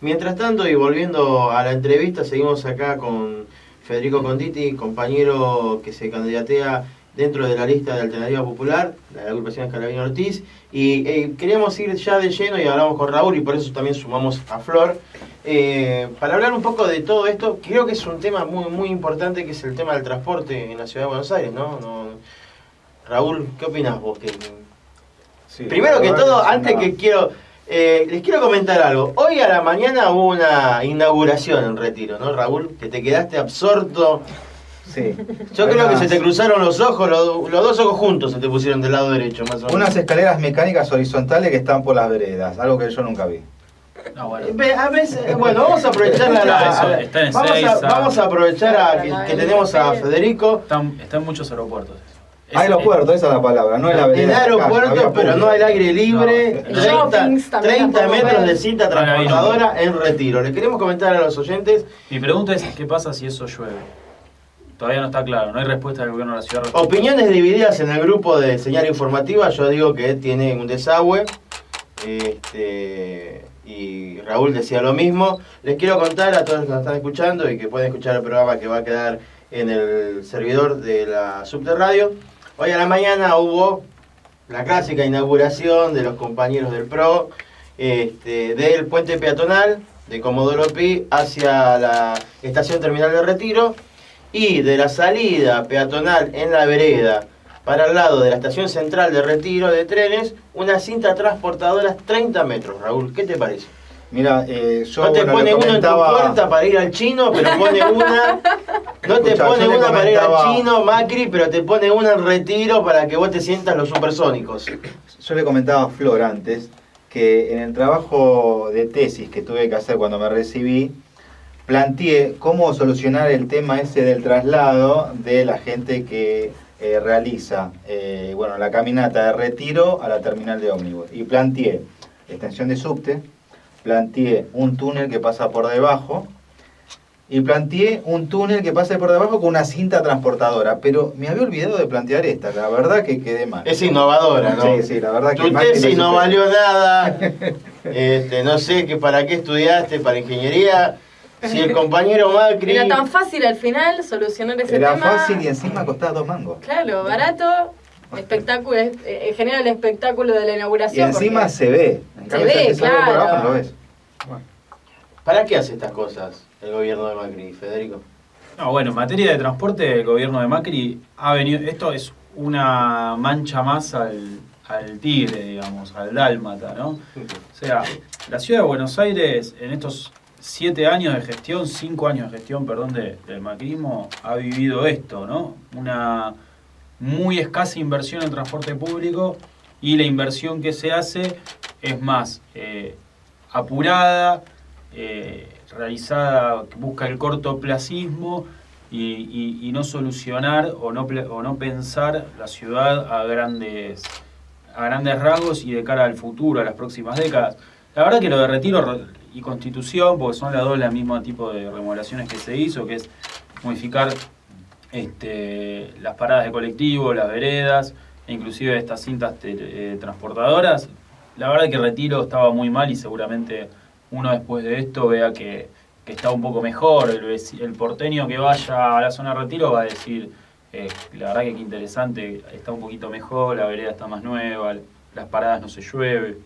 Mientras tanto, y volviendo a la entrevista, seguimos acá con Federico Conditi, compañero que se candidatea dentro de la lista de Alternativa Popular, de la agrupación Escalabrini Ortiz, y queríamos ir ya de lleno y hablamos con Raúl y por eso también sumamos a Flor, para hablar un poco de todo esto. Creo que es un tema muy, muy importante, que es el tema del transporte en la ciudad de Buenos Aires, ¿no? Raúl, ¿qué opinás vos? Sí, Primero que todo, antes una... que les quiero comentar algo. Hoy a la mañana hubo una inauguración en Retiro, ¿no, Raúl? Que te quedaste absorto. Sí. Yo creo que se te cruzaron los ojos, los dos ojos juntos se te pusieron del lado derecho, más o menos. Unas escaleras mecánicas horizontales que están por las veredas, algo que yo nunca vi. No, bueno. A veces, bueno, vamos a aprovechar vamos a aprovechar que tenemos a Federico. Está en muchos aeropuertos. Aeropuerto, esa es la palabra, no es la vereda. En aeropuerto, pero no al aire libre. No. 30 metros de cinta transportadora en Retiro. Le queremos comentar a los oyentes. Mi pregunta es, ¿qué pasa si eso llueve? Todavía no está claro, no hay respuesta del gobierno de la ciudad. Opiniones divididas en el grupo de señal informativa. Yo digo que tiene un desagüe. Y Raúl decía lo mismo. Les quiero contar a todos los que nos están escuchando y que pueden escuchar el programa que va a quedar en el servidor de la Subterradio. Hoy a la mañana hubo la clásica inauguración de los compañeros del PRO del puente peatonal de Comodoro Pi hacia la estación terminal de Retiro, y de la salida peatonal en la vereda para el lado de la estación central de Retiro de trenes, una cinta transportadora 30 metros. Raúl, ¿qué te parece? Mira, yo no te pone uno en tu puerta para ir al chino, pero pone una... No te pone una para ir al chino, Macri, pero te pone una en Retiro para que vos te sientas los supersónicos. Yo le comentaba a Flor antes que en el trabajo de tesis que tuve que hacer cuando me recibí, planteé cómo solucionar el tema ese del traslado de la gente que realiza la caminata de Retiro a la terminal de ómnibus. Y planteé extensión de subte, planteé un túnel que pasa por debajo y planteé un túnel que pasa por debajo con una cinta transportadora, pero me había olvidado de plantear esta, la verdad que quedé mal. Es innovadora, ¿no? Sí, la verdad que... Tu tesis no valió nada, no sé para qué estudiaste, para ingeniería, si el compañero Macri... Era tan fácil al final solucionar ese tema. Era fácil y encima costaba 2 mangos. Claro, barato, espectáculo, genera el espectáculo de la inauguración. Y encima se ve. En cambio, ve, si claro. Por abajo, no lo ves. Bueno. ¿Para qué hace estas cosas el gobierno de Macri, Federico? No, bueno, en materia de transporte, el gobierno de Macri ha venido... Esto es una mancha más al tigre, digamos, al dálmata, ¿no? O sea, la ciudad de Buenos Aires, en estos 5 años de gestión, del macrismo, ha vivido esto, ¿no? Una muy escasa inversión en transporte público, y la inversión que se hace es más apurada, realizada, que busca el cortoplacismo y no solucionar o no pensar la ciudad a grandes rasgos y de cara al futuro, a las próximas décadas. La verdad que lo de Retiro y Constitución, porque son las dos el mismo tipo de remodelaciones que se hizo, que es modificar las paradas de colectivo, las veredas, e inclusive estas cintas transportadoras. La verdad que Retiro estaba muy mal y seguramente uno después de esto vea que está un poco mejor. El porteño que vaya a la zona de Retiro va a decir, la verdad que qué interesante, está un poquito mejor, la vereda está más nueva, las paradas no se llueve.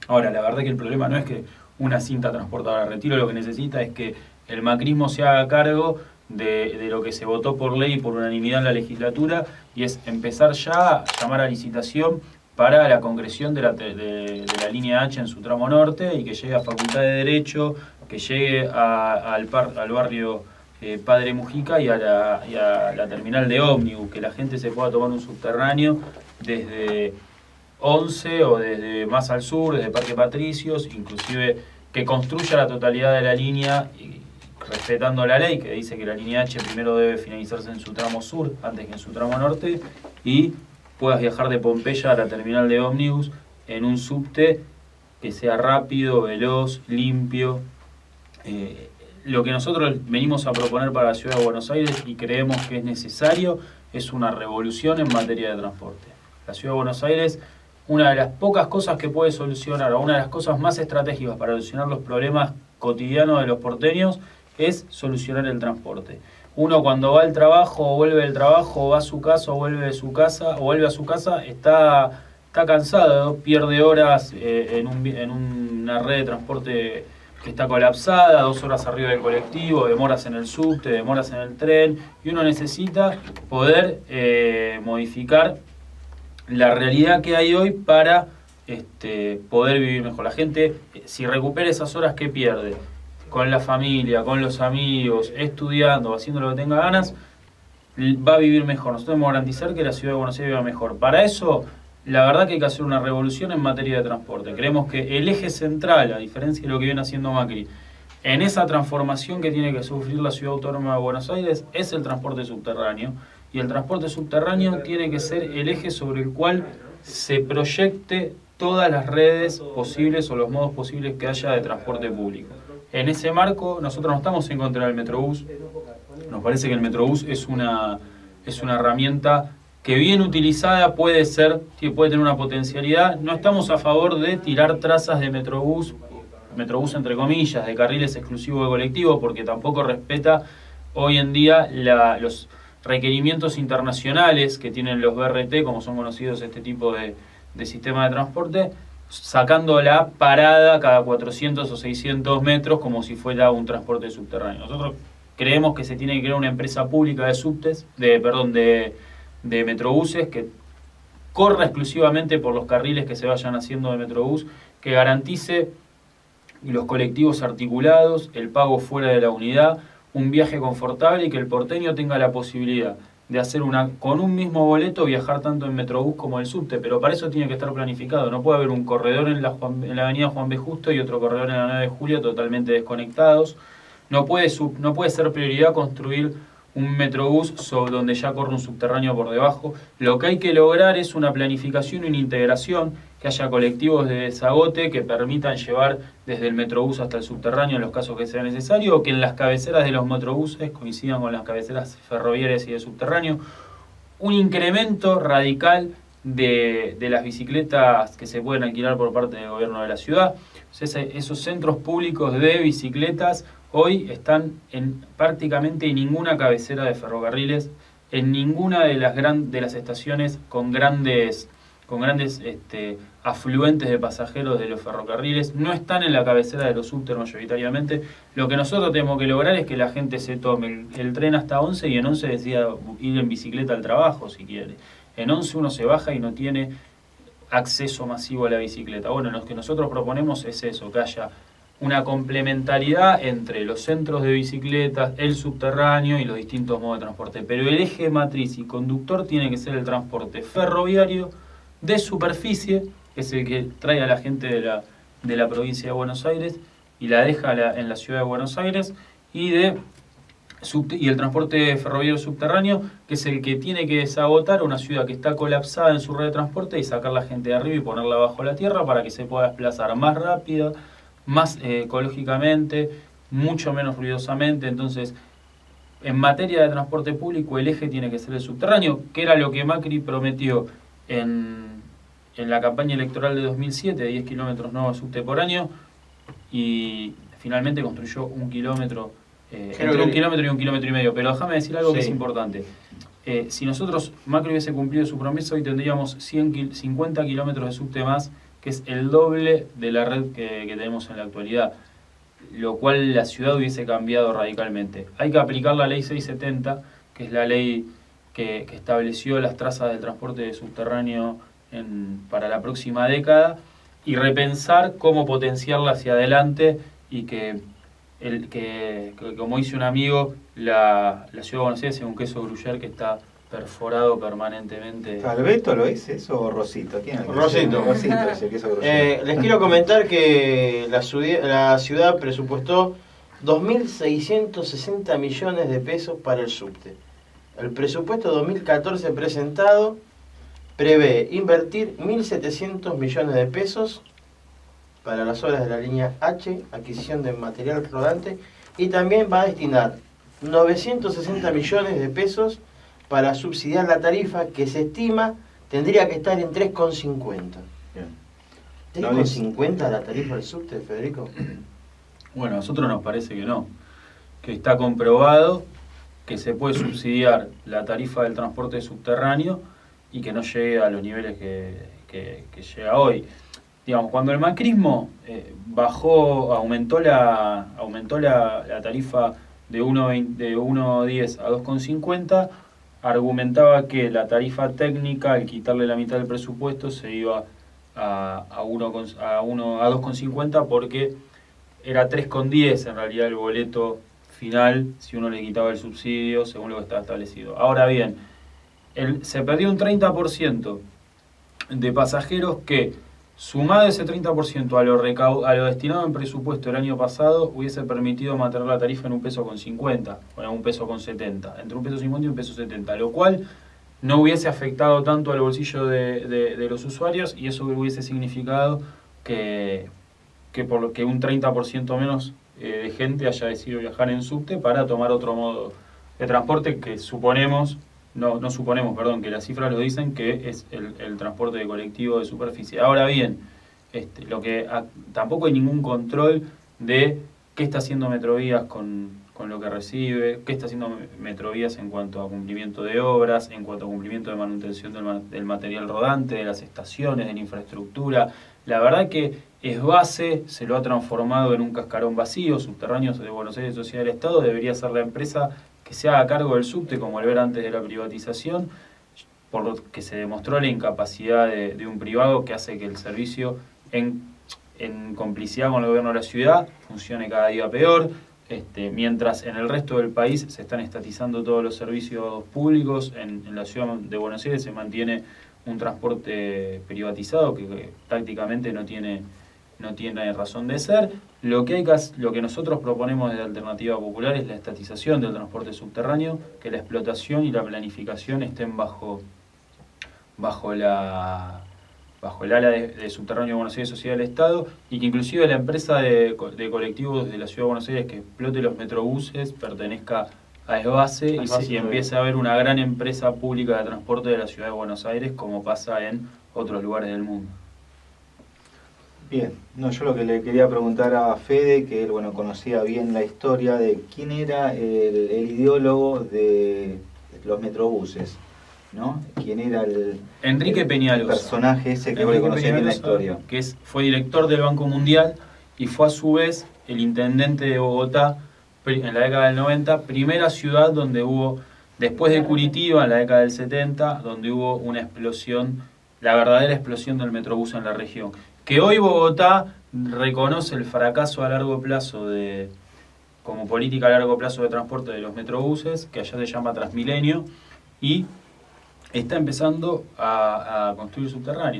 Ahora, la verdad que el problema no es que una cinta transportadora de Retiro, lo que necesita es que el macrismo se haga cargo de lo que se votó por ley por unanimidad en la legislatura, y es empezar ya a llamar a licitación para la concreción de la línea H en su tramo norte, y que llegue a Facultad de Derecho, que llegue al barrio Padre Mujica y a la terminal de ómnibus, que la gente se pueda tomar un subterráneo desde 11 o desde más al sur, desde Parque Patricios, inclusive que construya la totalidad de la línea, respetando la ley que dice que la línea H primero debe finalizarse en su tramo sur antes que en su tramo norte, y puedas viajar de Pompeya a la terminal de ómnibus en un subte que sea rápido, veloz, limpio. Lo que nosotros venimos a proponer para la ciudad de Buenos Aires y creemos que es necesario es una revolución en materia de transporte. La ciudad de Buenos Aires una de las pocas cosas que puede solucionar, o una de las cosas más estratégicas para solucionar los problemas cotidianos de los porteños, es solucionar el transporte. Uno cuando va al trabajo, o vuelve del trabajo, o va a su casa, o vuelve de su casa, o vuelve a su casa, está cansado, ¿no? Pierde horas en una red de transporte que está colapsada, 2 horas arriba del colectivo, demoras en el subte, demoras en el tren, y uno necesita poder modificar la realidad que hay hoy para poder vivir mejor. La gente, si recupera esas horas que pierde, con la familia, con los amigos, estudiando, haciendo lo que tenga ganas, va a vivir mejor. Nosotros debemos garantizar que la ciudad de Buenos Aires viva mejor. Para eso, la verdad que hay que hacer una revolución en materia de transporte. Creemos que el eje central, a diferencia de lo que viene haciendo Macri, en esa transformación que tiene que sufrir la ciudad autónoma de Buenos Aires, es el transporte subterráneo. Y el transporte subterráneo tiene que ser el eje sobre el cual se proyecte todas las redes posibles o los modos posibles que haya de transporte público. En ese marco, nosotros no estamos en contra del Metrobús. Nos parece que el Metrobús es una herramienta que bien utilizada puede tener una potencialidad. No estamos a favor de tirar trazas de Metrobús entre comillas, de carriles exclusivos de colectivo, porque tampoco respeta hoy en día los requerimientos internacionales que tienen los BRT, como son conocidos este tipo de sistema de transporte, sacando la parada cada 400 o 600 metros como si fuera un transporte subterráneo. Nosotros creemos que se tiene que crear una empresa pública de subtes, de metrobuses que corra exclusivamente por los carriles que se vayan haciendo de Metrobús, que garantice los colectivos articulados, el pago fuera de la unidad, un viaje confortable y que el porteño tenga la posibilidad de hacer con un mismo boleto viajar tanto en Metrobús como en el subte, pero para eso tiene que estar planificado. No puede haber un corredor en la avenida Juan B. Justo y otro corredor en la 9 de Julio totalmente desconectados. No puede ser prioridad construir un Metrobús donde ya corre un subterráneo por debajo. Lo que hay que lograr es una planificación y una integración, que haya colectivos de desagote que permitan llevar desde el Metrobús hasta el subterráneo en los casos que sea necesario, o que en las cabeceras de los Metrobuses coincidan con las cabeceras ferroviarias y de subterráneo. Un incremento radical de las bicicletas que se pueden alquilar por parte del gobierno de la ciudad. Esos centros públicos de bicicletas hoy están prácticamente en ninguna cabecera de ferrocarriles, en ninguna de las estaciones con grandes afluentes de pasajeros de los ferrocarriles, no están en la cabecera de los subtes mayoritariamente. Lo que nosotros tenemos que lograr es que la gente se tome el tren hasta 11 y en 11 decida ir en bicicleta al trabajo si quiere. En 11 uno se baja y no tiene acceso masivo a la bicicleta. Bueno, lo que nosotros proponemos es eso, que haya una complementariedad entre los centros de bicicletas, el subterráneo y los distintos modos de transporte. Pero el eje matriz y conductor tiene que ser el transporte ferroviario de superficie, que es el que trae a la gente de la provincia de Buenos Aires y la deja en la ciudad de Buenos Aires, y el transporte ferroviario subterráneo, que es el que tiene que desagotar una ciudad que está colapsada en su red de transporte y sacar la gente de arriba y ponerla bajo la tierra para que se pueda desplazar más rápida, más ecológicamente, mucho menos ruidosamente. Entonces, en materia de transporte público, el eje tiene que ser el subterráneo, que era lo que Macri prometió en la campaña electoral de 2007, 10 kilómetros nuevos de subte por año, y finalmente construyó 1 kilómetro, entre 1 kilómetro y 1,5 kilómetros. Pero déjame decir algo que es importante. Si Macri hubiese cumplido su promesa, hoy tendríamos 50 kilómetros de subte más, que es el doble de la red que tenemos en la actualidad, lo cual la ciudad hubiese cambiado radicalmente. Hay que aplicar la ley 670, que es la ley que estableció las trazas del transporte subterráneo para la próxima década, y repensar cómo potenciarla hacia adelante, y que como dice un amigo, la ciudad de Buenos Aires es un queso gruyère que está perforado permanentemente. ¿Alberto lo dice eso o Rosito? ¿Quién es? Rosito. Rosito es el queso gruyère. Les quiero comentar que la ciudad presupuestó 2.660 millones de pesos para el subte. El presupuesto 2014 presentado prevé invertir 1.700 millones de pesos para las obras de la línea H, adquisición de material rodante, y también va a destinar 960 millones de pesos para subsidiar la tarifa, que se estima tendría que estar en 3,50. ¿Tenés con 50 la tarifa del subte, Federico? Bueno, a nosotros nos parece que no, que está comprobado que se puede subsidiar la tarifa del transporte subterráneo y que no llegue a los niveles que llega hoy. Digamos, cuando el macrismo aumentó la tarifa de 1,10 a 2,50, argumentaba que la tarifa técnica, al quitarle la mitad del presupuesto, se iba a 2,50 porque era 3,10 en realidad el boleto final si uno le quitaba el subsidio según lo que estaba establecido. Ahora bien, se perdió un 30% de pasajeros que, sumado ese 30% a lo destinado en presupuesto el año pasado, hubiese permitido mantener la tarifa en $1,50 o en $1,70, entre $1,50 y $1,70, lo cual no hubiese afectado tanto al bolsillo de los usuarios, y eso hubiese significado que un 30% menos de gente haya decidido viajar en subte para tomar otro modo de transporte que no suponemos, que las cifras lo dicen, que es el transporte de colectivo de superficie. Ahora bien, tampoco hay ningún control de qué está haciendo Metrovías con lo que recibe, qué está haciendo Metrovías en cuanto a cumplimiento de obras, en cuanto a cumplimiento de manutención del material rodante, de las estaciones, de la infraestructura. La verdad que Esbase se lo ha transformado en un cascarón vacío. Subterráneos de Buenos Aires Sociedad del Estado debería ser la empresa que se haga cargo del subte, como al ver antes de la privatización, por lo que se demostró la incapacidad de un privado que hace que el servicio, en complicidad con el gobierno de la ciudad, funcione cada día peor, mientras en el resto del país se están estatizando todos los servicios públicos. En la ciudad de Buenos Aires se mantiene un transporte privatizado que tácticamente no tiene razón de ser. Lo que nosotros proponemos desde Alternativa Popular es la estatización del transporte subterráneo, que la explotación y la planificación estén bajo el ala de Subterráneo de Buenos Aires Sociedad del Estado, y que inclusive la empresa de colectivos de la Ciudad de Buenos Aires que explote los metrobuses pertenezca a Esbase y empiece a haber una gran empresa pública de transporte de la Ciudad de Buenos Aires, como pasa en otros lugares del mundo. Bien, yo lo que le quería preguntar a Fede, que él conocía bien la historia de quién era el ideólogo de los metrobuses, ¿no? ¿Quién era Enrique Peñalosa, el personaje ese que le conocía bien la historia? Que fue director del Banco Mundial y fue a su vez el intendente de Bogotá en la década del 90, primera ciudad donde hubo, después de Curitiba en la década del 70, donde hubo una explosión, la verdadera explosión del metrobús en la región. Que hoy Bogotá reconoce el fracaso a largo plazo como política a largo plazo de transporte de los metrobuses, que allá se llama Transmilenio, y está empezando a construir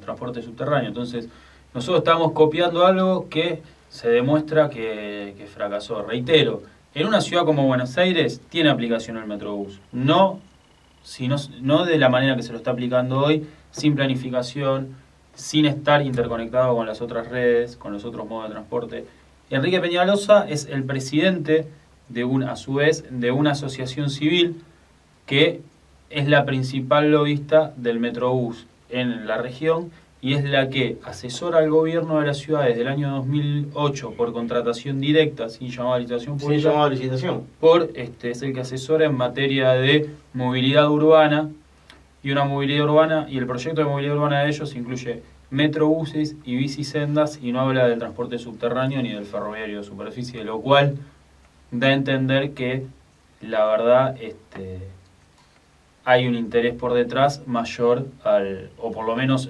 transporte subterráneo. Entonces, nosotros estamos copiando algo que se demuestra que fracasó. Reitero, en una ciudad como Buenos Aires tiene aplicación el metrobús. No de la manera que se lo está aplicando hoy, sin planificación, sin estar interconectado con las otras redes, con los otros modos de transporte. Enrique Peñalosa es el presidente a su vez de una asociación civil que es la principal lobista del metrobús en la región y es la que asesora al gobierno de la ciudad desde el año 2008 por contratación directa, sin llamada a licitación pública. Sin llamada a licitación. Es el que asesora en materia de movilidad urbana, y el proyecto de movilidad urbana de ellos incluye metrobuses y bicisendas, y no habla del transporte subterráneo ni del ferroviario de superficie, lo cual da a entender que la verdad hay un interés por detrás mayor o por lo menos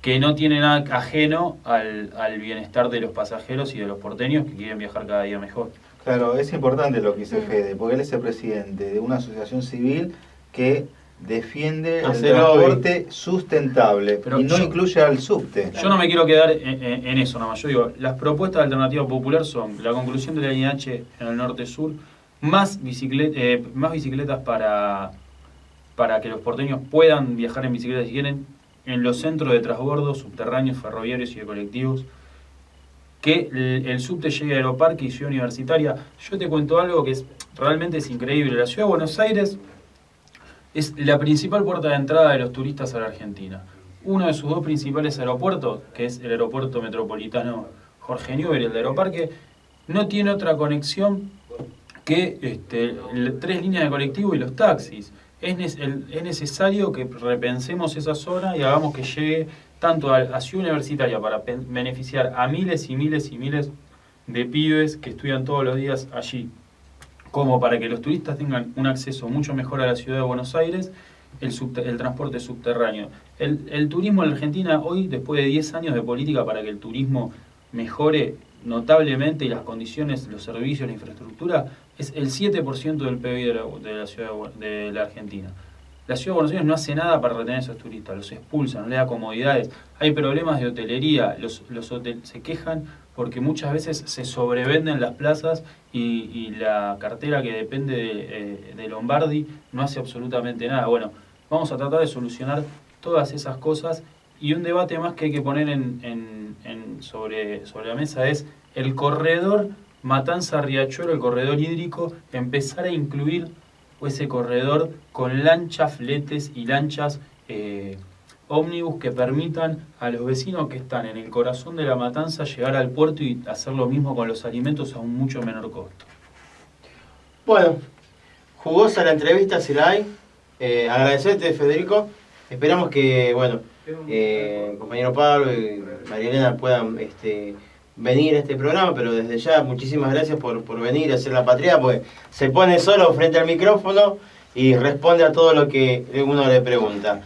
que no tiene nada ajeno al bienestar de los pasajeros y de los porteños que quieren viajar cada día mejor. Claro, es importante lo que dice Fede, porque él es el presidente de una asociación civil que defiende el transporte sustentable, pero y no incluye al subte. Yo no me quiero quedar en eso nada más. Yo digo, las propuestas de Alternativa Popular son la conclusión de la línea H en el norte-sur, más bicicletas para que los porteños puedan viajar en bicicleta si quieren, en los centros de transbordo subterráneos, ferroviarios y de colectivos, que el subte llegue a Aeroparque y Ciudad Universitaria. Yo te cuento algo que realmente es increíble. La Ciudad de Buenos Aires es la principal puerta de entrada de los turistas a la Argentina. uno de sus dos principales aeropuertos, que es el aeropuerto metropolitano Jorge Newbery, el de Aeroparque, no tiene otra conexión que 3 líneas de colectivo y los taxis. Es necesario que repensemos esa zona y hagamos que llegue tanto a Ciudad Universitaria para beneficiar a miles y miles y miles de pibes que estudian todos los días allí, como para que los turistas tengan un acceso mucho mejor a la ciudad de Buenos Aires, el transporte subterráneo. El turismo en la Argentina hoy, después de 10 años de política para que el turismo mejore notablemente y las condiciones, los servicios, la infraestructura, es el 7% del PIB de la ciudad de la Argentina. La ciudad de Buenos Aires no hace nada para retener a esos turistas, los expulsa, no le da comodidades. Hay problemas de hotelería, los hoteles se quejan porque muchas veces se sobrevenden las plazas y la cartera que depende de Lombardi no hace absolutamente nada. Bueno, vamos a tratar de solucionar todas esas cosas, y un debate más que hay que poner sobre la mesa es el corredor Matanza-Riachuelo, el corredor hídrico, empezar a incluir ese corredor con lanchas, fletes y lanchas ómnibus que permitan a los vecinos que están en el corazón de la Matanza llegar al puerto y hacer lo mismo con los alimentos a un mucho menor costo. Bueno, jugosa la entrevista, si la hay. Agradecerte, Federico. Esperamos que, bueno, el compañero Pablo y María Elena puedan venir a este programa, pero desde ya muchísimas gracias por venir a hacer la patria, porque se pone solo frente al micrófono y responde a todo lo que uno le pregunta.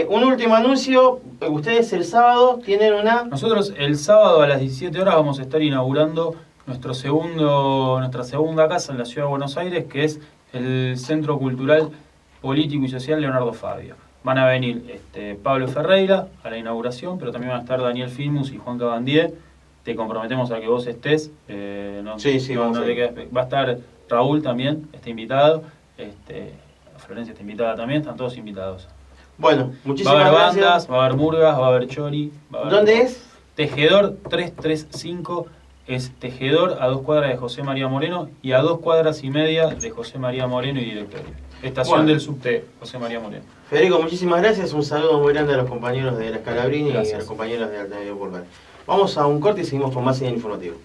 Un último anuncio: ustedes el sábado tienen una... Nosotros el sábado a las 17 horas vamos a estar inaugurando nuestra segunda casa en la Ciudad de Buenos Aires, que es el Centro Cultural, Político y Social Leonardo Fabio. Van a venir Pablo Ferreira a la inauguración, pero también van a estar Daniel Filmus y Juan Cabandier. Te comprometemos a que vos estés. Sí, vamos a ir. Va a estar Raúl también, está invitado. Florencia está invitada también, están todos invitados. Bueno, muchísimas gracias. Va a haber gracias. bandas, va a haber murgas, va a haber chori. ¿Dónde es? Tejedor 335, es Tejedor, a 2 cuadras de José María Moreno y a 2 cuadras y media de José María Moreno y Directorio. Estación del subte, José María Moreno. Federico, muchísimas gracias. Un saludo muy grande a los compañeros de la Scalabrini y a Gracias. los compañeros de Alternativa Pulgar. Vamos a un corte y seguimos con más señal informativo.